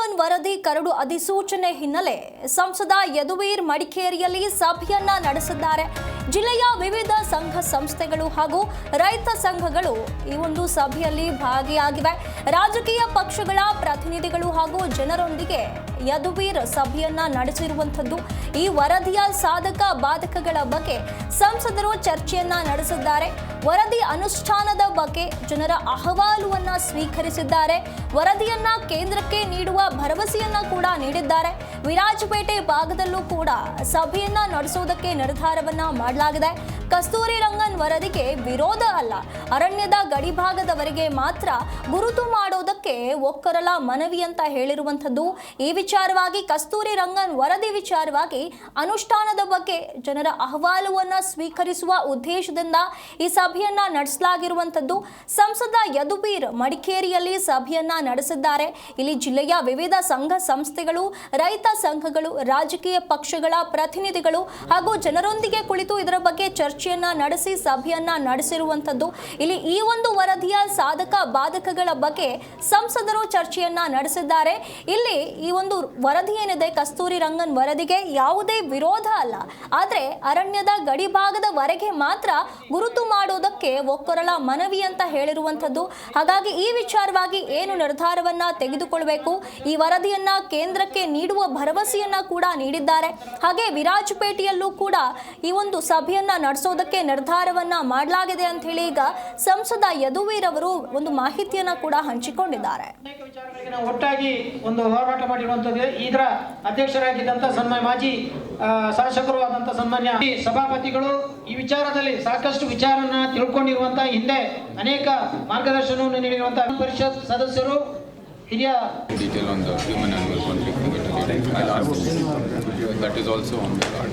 ರಂಗನ್ ವರದಿ ಕರಡು ಅಧಿಸೂಚನೆ ಹಿನ್ನೆಲೆ ಸಂಸದ ಯದುವೀರ್ ಮಡಿಕೇರಿಯಲ್ಲಿ ಸಭೆಯನ್ನ ನಡೆಸಿದ್ದಾರೆ. ಜಿಲ್ಲೆಯ ವಿವಿಧ ಸಂಘ ಸಂಸ್ಥೆಗಳು ಹಾಗೂ ರೈತ ಸಂಘಗಳು ಈ ಒಂದು ಸಭೆಯಲ್ಲಿ ಭಾಗಿಯಾಗಿವೆ. ರಾಜಕೀಯ ಪಕ್ಷಗಳ ಪ್ರತಿನಿಧಿಗಳು ಹಾಗೂ ಜನರೊಂದಿಗೆ ಯದುವೀರ್ ಸಭೆಯನ್ನ ನಡೆಸಿರುವಂಥದ್ದು. ಈ ವರದಿಯ ಸಾಧಕ ಬಾಧಕಗಳ ಬಗ್ಗೆ ಸಂಸದರು ಚರ್ಚೆಯನ್ನ ನಡೆಸಿದ್ದಾರೆ. ವರದಿ ಅನುಷ್ಠಾನದ ಬಗ್ಗೆ ಜನರ ಅಹವಾಲುವನ್ನ ಸ್ವೀಕರಿಸಿದ್ದಾರೆ. ವರದಿಯನ್ನ ಕೇಂದ್ರಕ್ಕೆ ನೀಡುವ ಭರವಸೆಯನ್ನ ಕೂಡ ನೀಡಿದ್ದಾರೆ. ವಿರಾಜಪೇಟೆ ಭಾಗದಲ್ಲೂ ಕೂಡ ಸಭೆಯನ್ನ ನಡೆಸುವುದಕ್ಕೆ ನಿರ್ಧಾರವನ್ನ ಮಾಡಲಾಗಿದೆ. ಕಸ್ತೂರಿ ರಂಗನ್ ವರದಿಗೆ ವಿರೋಧ ಅಲ್ಲ, ಅರಣ್ಯದ ಗಡಿಭಾಗದವರೆಗೆ ಮಾತ್ರ ಗುರುತು ಮಾಡೋದಕ್ಕೆ ಒಕ್ಕರಲ ಮನವಿ ಅಂತ ಹೇಳಿರುವಂಥದ್ದು. ಈ ವಿಚಾರವಾಗಿ ಕಸ್ತೂರಿ ರಂಗನ್ ವರದಿ ವಿಚಾರವಾಗಿ ಅನುಷ್ಠಾನದ ಬಗ್ಗೆ ಜನರ ಅಹವಾಲುವನ್ನ ಸ್ವೀಕರಿಸುವ ಉದ್ದೇಶದಿಂದ ಈ ಸಭೆಯನ್ನ ನಡೆಸಲಾಗಿರುವಂಥದ್ದು. ಸಂಸದ ಯದುವೀರ್ ಮಡಿಕೇರಿಯಲ್ಲಿ ಸಭೆಯನ್ನ ನಡೆಸಿದ್ದಾರೆ. ಇಲ್ಲಿ ಜಿಲ್ಲೆಯ ವಿವಿಧ ಸಂಘ ಸಂಸ್ಥೆಗಳು, ರೈತ ಸಂಘಗಳು, ರಾಜಕೀಯ ಪಕ್ಷಗಳ ಪ್ರತಿನಿಧಿಗಳು ಹಾಗೂ ಜನರೊಂದಿಗೆ ಕುಳಿತು ಇದರ ಬಗ್ಗೆ ಚರ್ಚೆಯನ್ನ ನಡೆಸಿ ಸಭೆಯನ್ನ ನಡೆಸಿರುವಂಥದ್ದು. ಇಲ್ಲಿ ಈ ಒಂದು ವರದಿಯ ಸಾಧಕ ಬಾಧಕಗಳ ಬಗ್ಗೆ ಸಂಸದರು ಚರ್ಚೆಯನ್ನ ನಡೆಸಿದ್ದಾರೆ. ಇಲ್ಲಿ ಈ ಒಂದು ವರದಿ ಏನಿದೆ, ಕಸ್ತೂರಿ ರಂಗನ್ ವರದಿಗೆ ಯಾವುದೇ ವಿರೋಧ ಅಲ್ಲ, ಆದರೆ ಅರಣ್ಯದ ಗಡಿಭಾಗದವರೆಗೆ ಮಾತ್ರ ಗುರುತು ಮಾಡೋದಕ್ಕೆ ಒಕ್ಕರಲ ಮನವಿ ಅಂತ ಹೇಳಿರುವಂಥದ್ದು. ಹಾಗಾಗಿ ಈ ವಿಚಾರವಾಗಿ ಏನು ನಿರ್ಧಾರವನ್ನ ತೆಗೆದುಕೊಳ್ಳಬೇಕು, ಈ ವರದಿಯನ್ನ ಕೇಂದ್ರಕ್ಕೆ ನೀಡುವ ಭರವಸೆಯನ್ನ ಕೂಡ ನೀಡಿದ್ದಾರೆ. ಹಾಗೆ ವಿರಾಜಪೇಟೆಯಲ್ಲೂ ಕೂಡ ಈ ಒಂದು ಸಭೆಯನ್ನ ನಡೆಸೋದಕ್ಕೆ ನಿರ್ಧಾರವನ್ನ ಮಾಡಲಾಗಿದೆ ಅಂತ ಹೇಳಿ ಈಗ ಸಂಸದ ಯದುವೀರ್ ಅವರು ಒಂದು ಮಾಹಿತಿಯನ್ನ ಕೂಡ ಹಂಚಿಕೊಂಡಿದ್ದಾರೆ. ಒಟ್ಟಾಗಿ ಒಂದು ಹೋರಾಟ ಮಾಡಿರುವಂತದ್ದು. ಇದರ ಅಧ್ಯಕ್ಷರಾಗಿದ್ದಂತ ಸನ್ಮಾನ್ಯ ಮಾಜಿ ಶಾಸಕರು ಆದಂತ ಸನ್ಮಾನ್ಯ ಸಭಾಪತಿಗಳು ಈ ವಿಚಾರದಲ್ಲಿ ಸಾಕಷ್ಟು ವಿಚಾರನ ತಿಳ್ಕೊಂಡಿರುವಂತಹ, ಹಿಂದೆ ಅನೇಕ ಮಾರ್ಗದರ್ಶನವನ್ನು ನೀಡಿರುವಂತಹ ಪರಿಷತ್ ಸದಸ್ಯರು, ಹಿರಿಯ detail on the human animal conflict I'll ask them. That is also on the card.